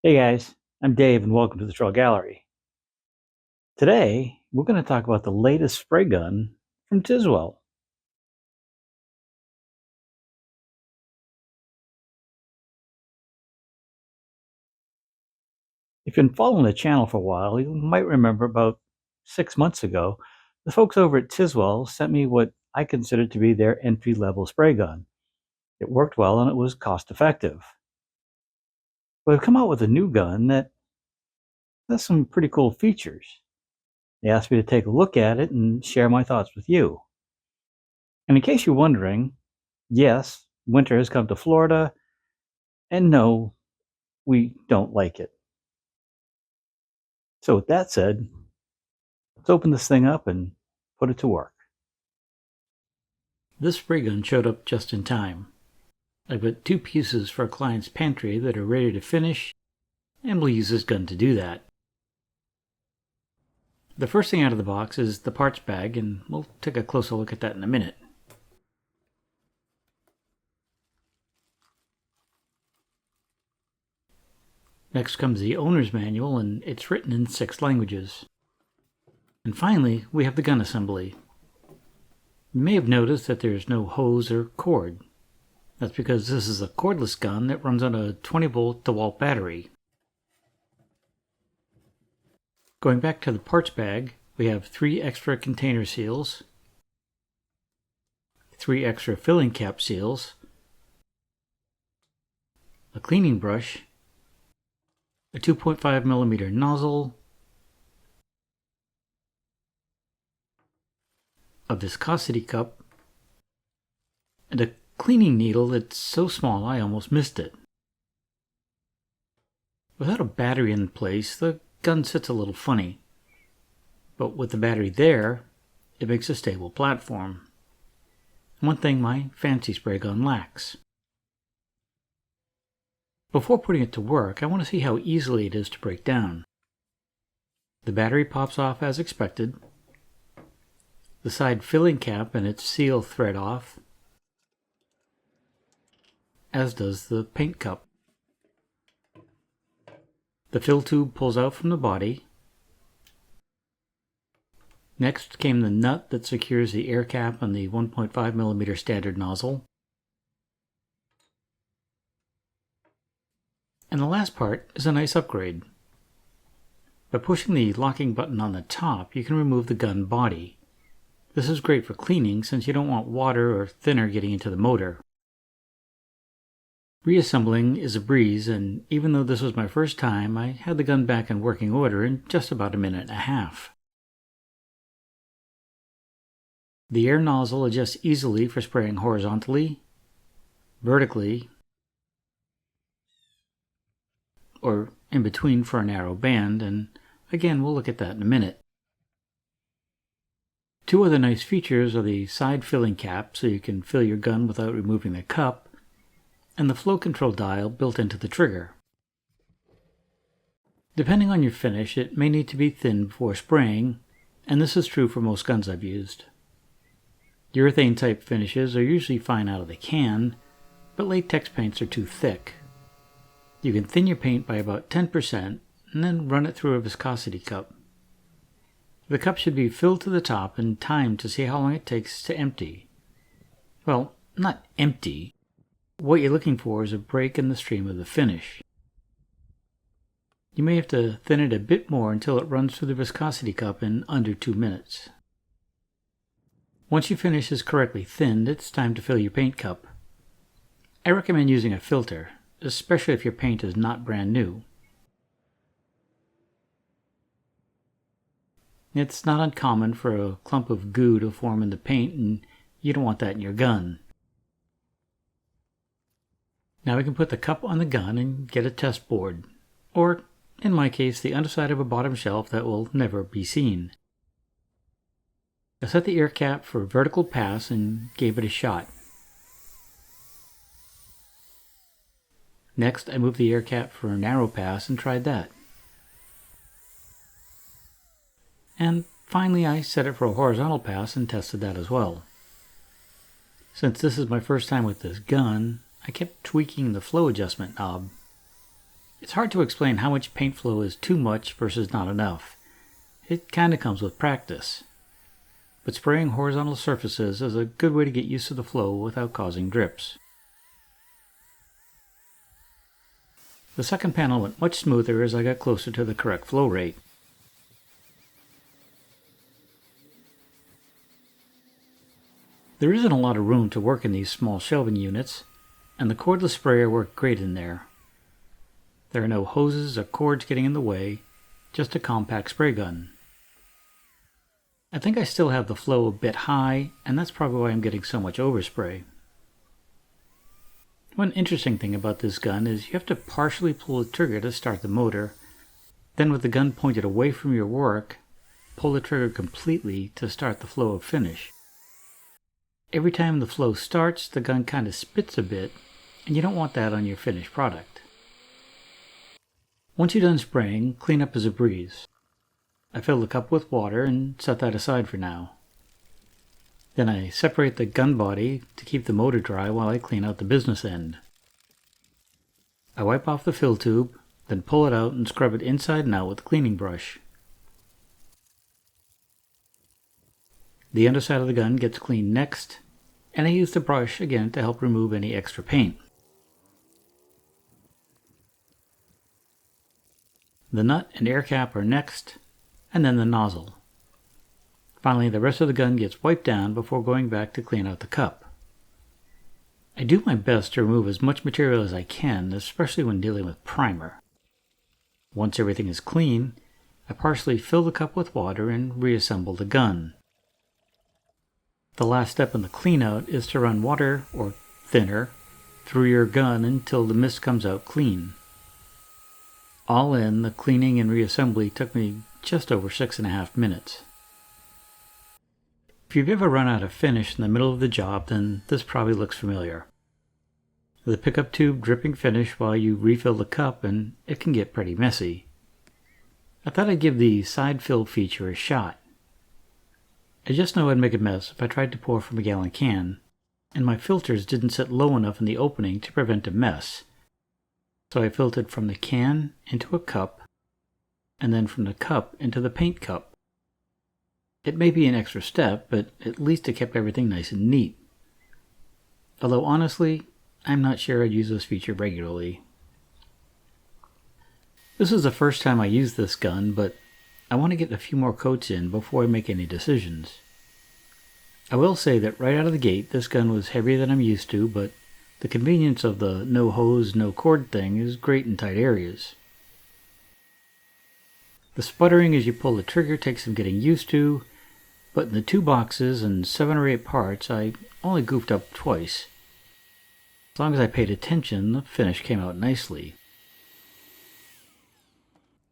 Hey guys, I'm Dave and welcome to the Trull Gallery. Today, we're going to talk about the latest spray gun from Tiswall. If you've been following the channel for a while, you might remember about 6 months ago, the folks over at Tiswall sent me what I considered to be their entry-level spray gun. It worked well and it was cost-effective. But they've come out with a new gun that has some pretty cool features. They asked me to take a look at it and share my thoughts with you. And in case you're wondering, yes, winter has come to Florida, and no, we don't like it. So with that said, let's open this thing up and put it to work. This spray gun showed up just in time. I've got two pieces for a client's pantry that are ready to finish, and we'll use this gun to do that. The first thing out of the box is the parts bag, and we'll take a closer look at that in a minute. Next comes the owner's manual, and it's written in 6 languages. And finally, we have the gun assembly. You may have noticed that there's no hose or cord. That's because this is a cordless gun that runs on a 20-volt DeWalt battery. Going back to the parts bag, we have 3 extra container seals, 3 extra filling cap seals, a cleaning brush, a 2.5mm nozzle, a viscosity cup, and a cleaning needle that's so small I almost missed it. Without a battery in place, the gun sits a little funny, but with the battery there, it makes a stable platform. One thing my fancy spray gun lacks. Before putting it to work, I want to see how easily it is to break down. The battery pops off as expected. The side filling cap and its seal thread off, as does the paint cup. The fill tube pulls out from the body. Next came the nut that secures the air cap on the 1.5mm standard nozzle. And the last part is a nice upgrade. By pushing the locking button on the top, you can remove the gun body. This is great for cleaning since you don't want water or thinner getting into the motor. Reassembling is a breeze, and even though this was my first time, I had the gun back in working order in just about a minute and a half. The air nozzle adjusts easily for spraying horizontally, vertically, or in between for a narrow band, and again we'll look at that in a minute. 2 other nice features are the side filling cap so you can fill your gun without removing the cup, and the flow control dial built into the trigger. Depending on your finish, it may need to be thinned before spraying, and this is true for most guns I've used. Urethane type finishes are usually fine out of the can, but latex paints are too thick. You can thin your paint by about 10% and then run it through a viscosity cup. The cup should be filled to the top and timed to see how long it takes to empty. Well, not empty. What you're looking for is a break in the stream of the finish. You may have to thin it a bit more until it runs through the viscosity cup in under 2 minutes. Once your finish is correctly thinned, it's time to fill your paint cup. I recommend using a filter, especially if your paint is not brand new. It's not uncommon for a clump of goo to form in the paint, and you don't want that in your gun. Now we can put the cup on the gun and get a test board, or in my case the underside of a bottom shelf that will never be seen. I set the air cap for vertical pass and gave it a shot. Next I moved the air cap for a narrow pass and tried that. And finally I set it for a horizontal pass and tested that as well. Since this is my first time with this gun, I kept tweaking the flow adjustment knob. It's hard to explain how much paint flow is too much versus not enough. It kinda comes with practice. But spraying horizontal surfaces is a good way to get used to the flow without causing drips. The second panel went much smoother as I got closer to the correct flow rate. There isn't a lot of room to work in these small shelving units, and the cordless sprayer worked great in there. There are no hoses or cords getting in the way, just a compact spray gun. I think I still have the flow a bit high, and that's probably why I'm getting so much overspray. One interesting thing about this gun is you have to partially pull the trigger to start the motor, then with the gun pointed away from your work, pull the trigger completely to start the flow of finish. Every time the flow starts, the gun kind of spits a bit, and you don't want that on your finished product. Once you're done spraying, cleanup is a breeze. I fill the cup with water and set that aside for now. Then I separate the gun body to keep the motor dry while I clean out the business end. I wipe off the fill tube, then pull it out and scrub it inside and out with a cleaning brush. The underside of the gun gets cleaned next, and I use the brush again to help remove any extra paint. The nut and air cap are next, and then the nozzle. Finally, the rest of the gun gets wiped down before going back to clean out the cup. I do my best to remove as much material as I can, especially when dealing with primer. Once everything is clean, I partially fill the cup with water and reassemble the gun. The last step in the cleanout is to run water, or thinner, through your gun until the mist comes out clean. All in, the cleaning and reassembly took me just over 6.5 minutes. If you've ever run out of finish in the middle of the job, then this probably looks familiar. The pickup tube dripping finish while you refill the cup, and it can get pretty messy. I thought I'd give the side fill feature a shot. I just know I'd make a mess if I tried to pour from a gallon can, and my filters didn't sit low enough in the opening to prevent a mess. So I filtered from the can into a cup, and then from the cup into the paint cup. It may be an extra step, but at least it kept everything nice and neat. Although honestly, I'm not sure I'd use this feature regularly. This is the first time I use this gun, but I want to get a few more coats in before I make any decisions. I will say that right out of the gate, this gun was heavier than I'm used to, but the convenience of the no hose, no cord thing is great in tight areas. The sputtering as you pull the trigger takes some getting used to, but in the 2 boxes and 7 or 8 parts, I only goofed up twice. As long as I paid attention, the finish came out nicely.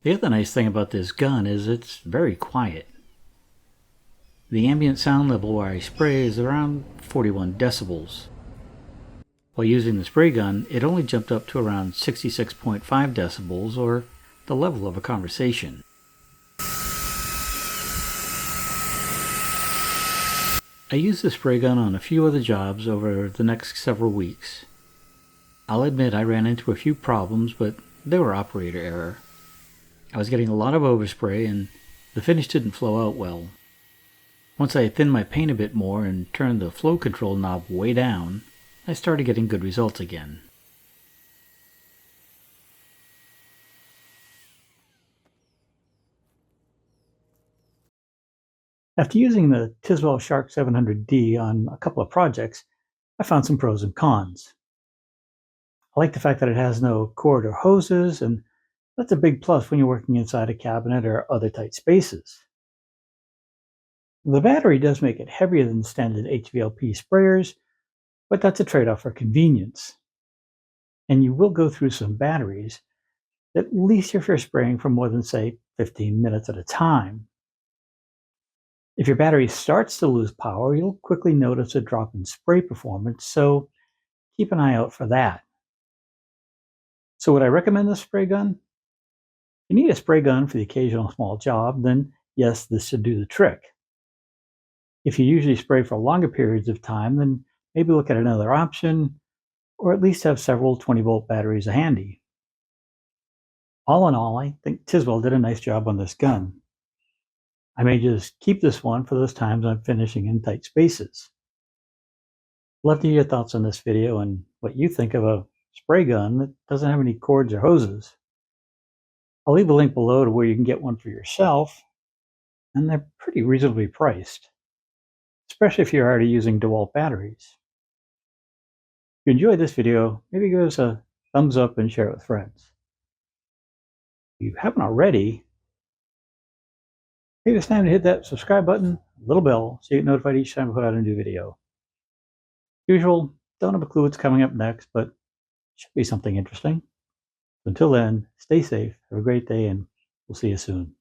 The other nice thing about this gun is it's very quiet. The ambient sound level where I spray is around 41 decibels. While using the spray gun, it only jumped up to around 66.5 decibels, or the level of a conversation. I used the spray gun on a few other jobs over the next several weeks. I'll admit I ran into a few problems, but they were operator error. I was getting a lot of overspray and the finish didn't flow out well. Once I thinned my paint a bit more and turned the flow control knob way down, I started getting good results again. After using the Tiswall Shark 700D on a couple of projects, I found some pros and cons. I like the fact that it has no cord or hoses, and that's a big plus when you're working inside a cabinet or other tight spaces. The battery does make it heavier than standard HVLP sprayers, but that's a trade-off for convenience. And you will go through some batteries, at least if you're spraying for more than, say, 15 minutes at a time. If your battery starts to lose power, you'll quickly notice a drop in spray performance, so keep an eye out for that. So would I recommend this spray gun? If you need a spray gun for the occasional small job, then yes, this should do the trick. If you usually spray for longer periods of time, then maybe look at another option, or at least have several 20-volt batteries handy. All in all, I think Tiswall did a nice job on this gun. I may just keep this one for those times I'm finishing in tight spaces. Love to hear your thoughts on this video and what you think of a spray gun that doesn't have any cords or hoses. I'll leave a link below to where you can get one for yourself, and they're pretty reasonably priced, especially if you're already using DeWalt batteries. If you enjoyed this video, maybe give us a thumbs up and share it with friends. If you haven't already, take this time to hit that subscribe button, little bell, so you get notified each time I put out a new video. Usual, don't have a clue what's coming up next, but it should be something interesting. Until then, stay safe, have a great day, and we'll see you soon.